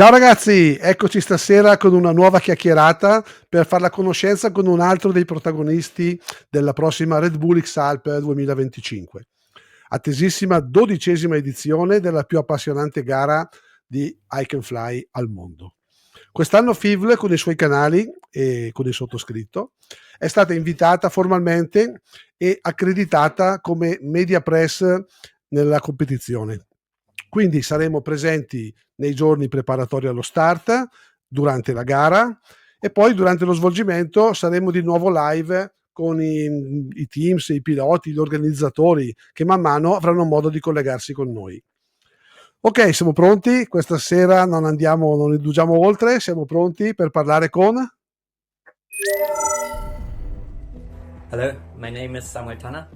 Ciao ragazzi, eccoci stasera con una nuova chiacchierata per fare la conoscenza con un altro dei protagonisti della prossima Red Bull XAlps 2025. Attesissima 12ª edizione della più appassionante gara di I Can Fly al mondo. Quest'anno FIVL con i suoi canali e con il sottoscritto è stata invitata formalmente e accreditata come media press nella competizione. Quindi saremo presenti nei giorni preparatori allo start, durante la gara e poi durante lo svolgimento saremo di nuovo live con i teams, i piloti, gli organizzatori che man mano avranno modo di collegarsi con noi. Ok, siamo pronti? Questa sera non indugiamo oltre, siamo pronti per parlare con... Hello, my name is Samuel Tanner.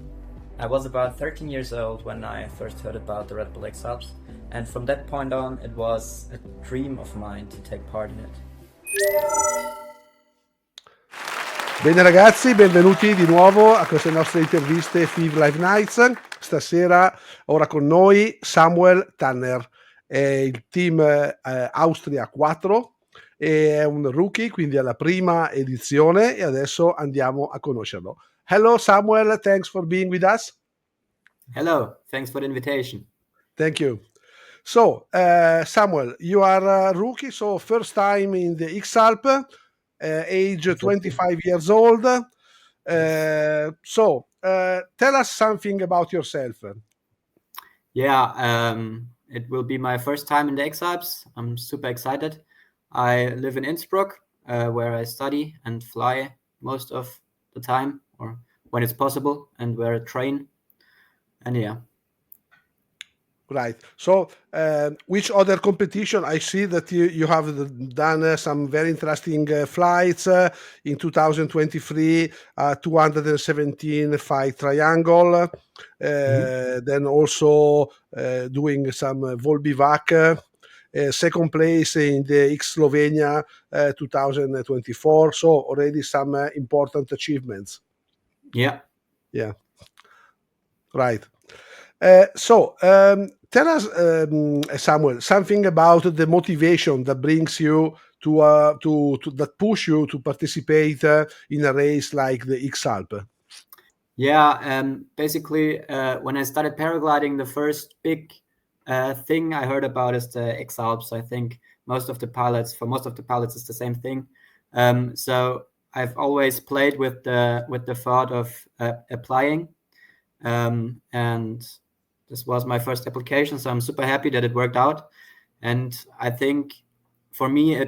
I was about 13 years old when I first heard about the Red Bull XAlps, and from that point on it was a dream of mine to take part in it. Bene ragazzi, benvenuti di nuovo a queste nostre interviste FIVL Live Nights. Stasera ora con noi Samuel Tanner, è il team Austria 4 e è un rookie, quindi è la prima edizione e adesso andiamo a conoscerlo. Hello Samuel, thanks for being with us. Hello, thanks for the invitation. Thank you. So, Samuel, you are a rookie, so first time in the XAlp, age 25 years old. So, tell us something about yourself. Yeah, it will be my first time in the XAlps. I'm super excited. I live in Innsbruck, where I study and fly most of the time, or when it's possible, and where I train. And yeah. Right. So, which other competition? I see that you have done some very interesting flights in 2023, 217 fight triangle, then also doing some Volbivac, second place in the X Slovenia 2024. So already some important achievements. Yeah. Yeah. Right. So tell us, Samuel, something about the motivation that brings you to that push you to participate in a race like the XAlp. Yeah, basically, when I started paragliding, the first big thing I heard about is the XAlps. I think for most of the pilots, it's the same thing. So I've always played with the thought of applying, and this was my first application. So I'm super happy that it worked out. And I think for me,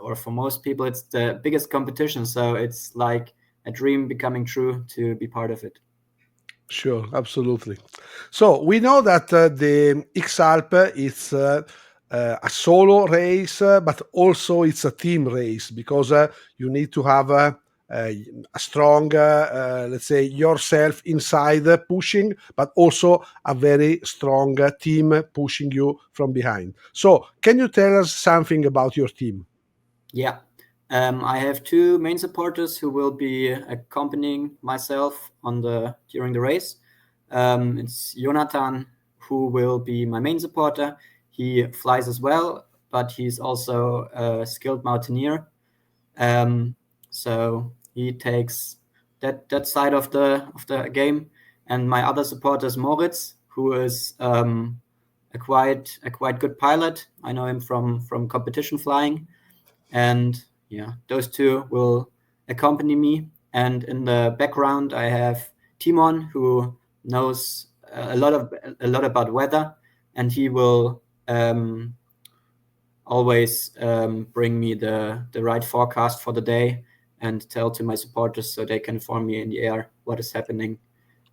or for most people, it's the biggest competition. So it's like a dream becoming true to be part of it. Sure, absolutely. So we know that the XAlp is a solo race, but also it's a team race because you need to have a strong, let's say, yourself inside pushing, but also a very strong team pushing you from behind. So can you tell us something about your team? Yeah. I have two main supporters who will be accompanying myself during the race. It's Jonathan, who will be my main supporter. He flies as well, but he's also a skilled mountaineer. So he takes that side of the game. And my other supporter is Moritz, who is a quite good pilot. I know him from competition flying. And yeah, those two will accompany me. And in the background, I have Timon, who knows a lot about weather, and he will always bring me the right forecast for the day and tell to my supporters so they can inform me in the air what is happening,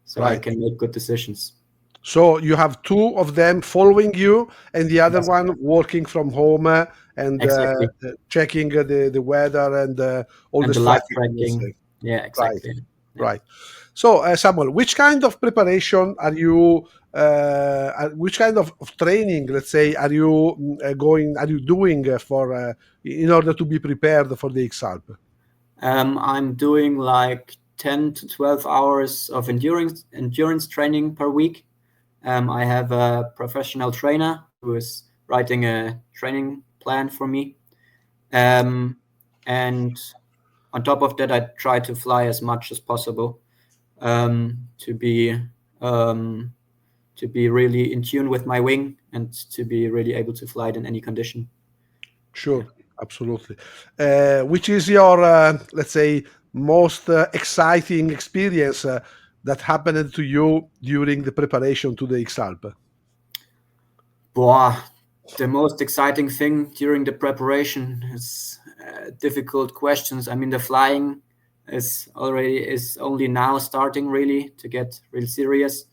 so right. I can make good decisions. So you have two of them following you and the other one working from home and exactly. Checking the weather and all and the live tracking. Yeah, exactly. Right. Yeah. Right. So Samuel, which kind of preparation are you? Which kind of training, let's say, are you doing for in order to be prepared for the XAlp? I'm doing like 10 to 12 hours of endurance training per week. I have a professional trainer who is writing a training plan for me. And on top of that, I try to fly as much as possible to be really in tune with my wing and to be really able to fly it in any condition. Sure, absolutely. Which is your, let's say, most exciting experience that happened to you during the preparation to the XAlp? The most exciting thing during the preparation is difficult questions. I mean, the flying is only now starting really to get real serious.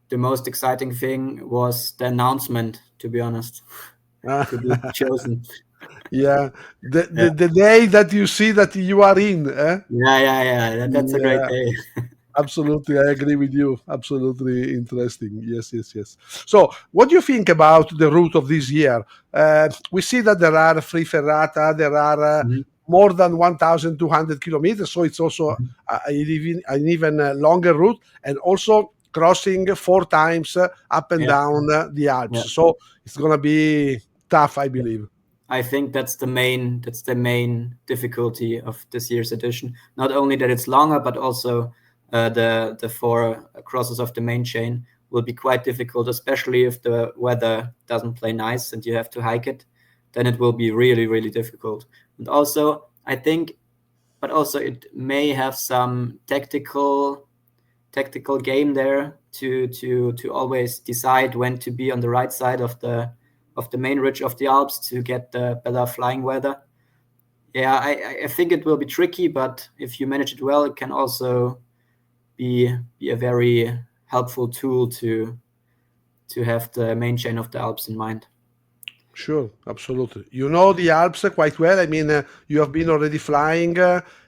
The most exciting thing was the announcement, to be honest, to be chosen. Yeah, the day that you see that you are in. Yeah. That's a great day. Absolutely, I agree with you. Absolutely interesting. Yes. So, what do you think about the route of this year? We see that there are free ferrata, there are more than 1,200 kilometers, so it's also an even longer route, and also crossing 4 times up and down the Alps. Yeah. So it's gonna be tough, I believe. I think that's the main difficulty of this year's edition. Not only that it's longer, but also the 4 crosses of the main chain will be quite difficult, especially if the weather doesn't play nice and you have to hike it. Then it will be really, really difficult. And also, I think, but also it may have some tactical game there to always decide when to be on the right side of the main ridge of the Alps to get the better flying weather. Yeah, I think it will be tricky, but if you manage it well, it can also be a very helpful tool to have the main chain of the Alps in mind. Sure, absolutely. You know the Alps quite well. I mean, you have been already flying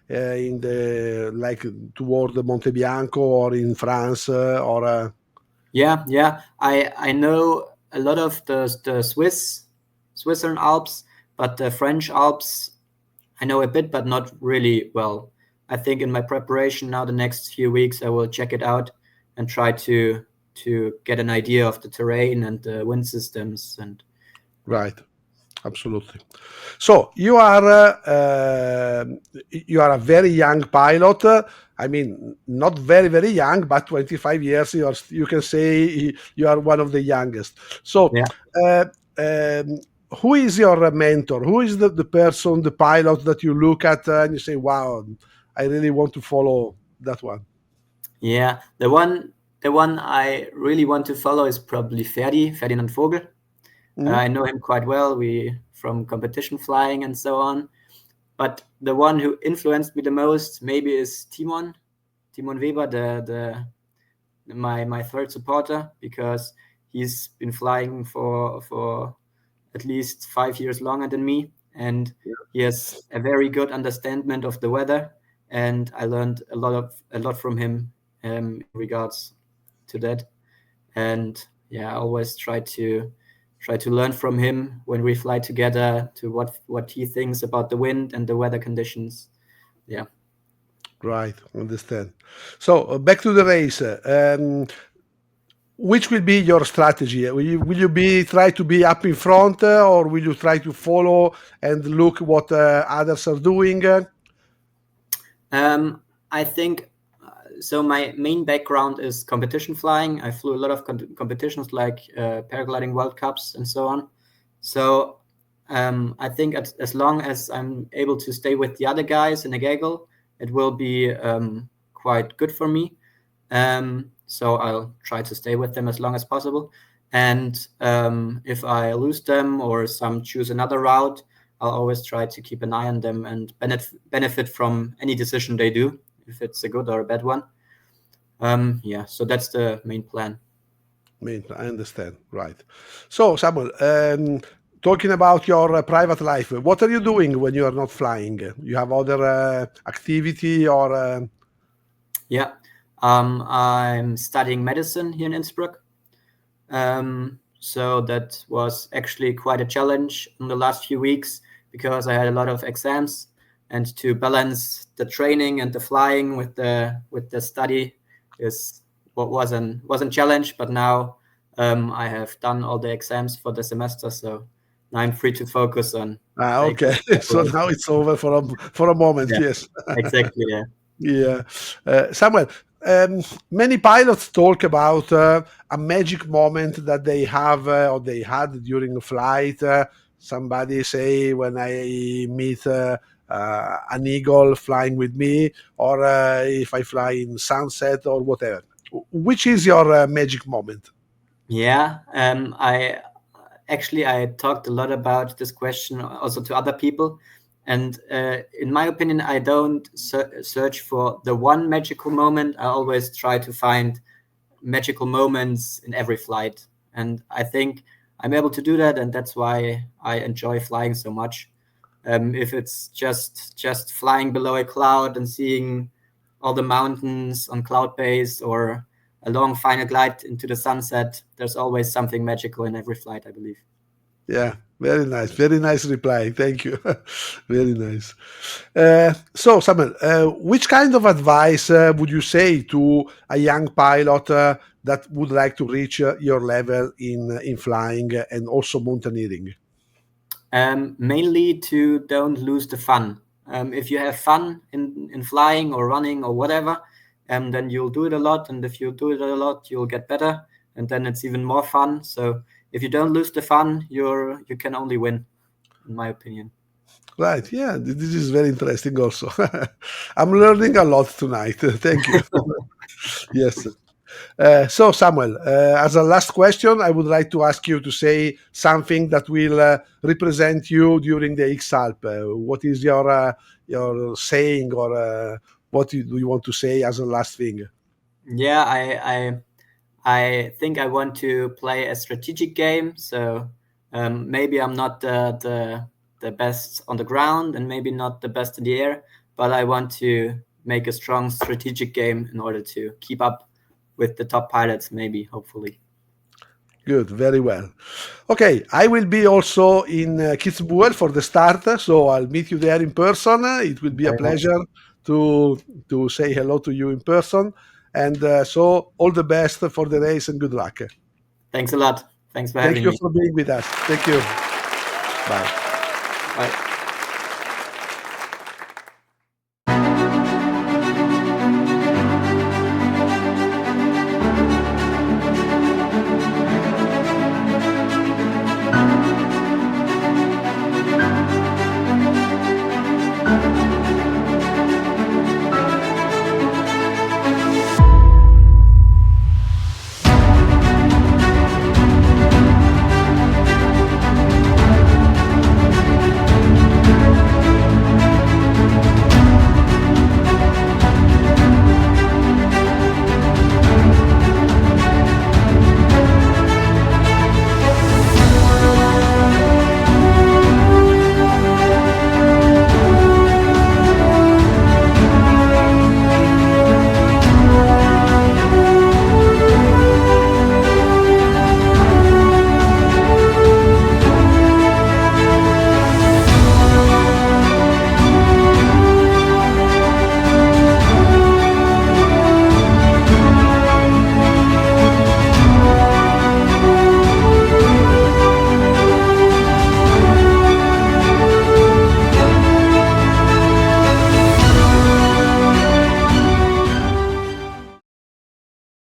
in the like toward the Monte Bianco or in France or. Yeah. I know a lot of the Switzerland Alps, but the French Alps I know a bit, but not really well. I think in my preparation now, the next few weeks, I will check it out and try to get an idea of the terrain and the wind systems. And Right, absolutely. So you are a very young pilot. I mean, not very young, but 25 years. You can say you are one of the youngest. So, yeah. uh, um, who is your mentor? Who is the person, the pilot that you look at and you say, "Wow, I really want to follow that one." Yeah, the one I really want to follow is probably Ferdinand Vogel. I know him quite well. We from competition flying and so on. But the one who influenced me the most maybe is Timon Weber, my third supporter, because he's been flying for at least 5 years longer than me, and he has a very good understanding of the weather. And I learned a lot from him in regards to that. And yeah, I always try to learn from him when we fly together to what he thinks about the wind and the weather conditions. Yeah. Right, understand. So back to the race. Which will be your strategy? Will you be try to be up in front, or will you try to follow and look what others are doing? I think so. My main background is competition flying. I flew a lot of competitions like paragliding World Cups and so on. So I think as long as I'm able to stay with the other guys in a gaggle, it will be quite good for me. So I'll try to stay with them as long as possible. And if I lose them or some choose another route, I'll always try to keep an eye on them and benefit from any decision they do, if it's a good or a bad one. Yeah, so that's the main plan. I understand. Right. So Samuel, talking about your private life, what are you doing when you are not flying? You have other activity or? Yeah, I'm studying medicine here in Innsbruck. So that was actually quite a challenge in the last few weeks because I had a lot of exams, and to balance the training and the flying with the study is what was a challenge. But now I have done all the exams for the semester, so now I'm free to focus on. Okay. So now it's over for a moment. Yeah, Yes. exactly. Yeah. Yeah. Samuel, many pilots talk about a magic moment that they have or they had during a flight. Somebody say, when I meet an eagle flying with me, or if I fly in sunset or whatever. Which is your magic moment? Yeah, I talked a lot about this question also to other people, and in my opinion, I don't search for the one magical moment. I always try to find magical moments in every flight, and I think I'm able to do that, and that's why I enjoy flying so much. If it's just flying below a cloud and seeing all the mountains on cloud base, or a long final glide into the sunset, there's always something magical in every flight, I believe. Yeah, very nice. Very nice reply. Thank you. Very nice. So, Samuel, which kind of advice would you say to a young pilot that would like to reach your level in flying and also mountaineering? Mainly to don't lose the fun. If you have fun in flying or running or whatever, then you'll do it a lot. And if you do it a lot, you'll get better. And then it's even more fun. So if you don't lose the fun, you can only win, in my opinion. Right. Yeah, this is very interesting also. I'm learning a lot tonight. Thank you. Yes. So, Samuel, as a last question, I would like to ask you to say something that will represent you during the XAlp. What is your saying, or do you want to say as a last thing? Yeah, I think I want to play a strategic game. So maybe I'm not the best on the ground, and maybe not the best in the air, but I want to make a strong strategic game in order to keep up with the top pilots, maybe, hopefully. Good, very well. Okay, I will be also in Kitzbühel for the start, so I'll meet you there in person. It will be a Very nice. pleasure to say hello to you in person. And so, all the best for the race and good luck. Thanks a lot. Thanks for Thank having you me. for being with us. Thank you. Bye. Bye.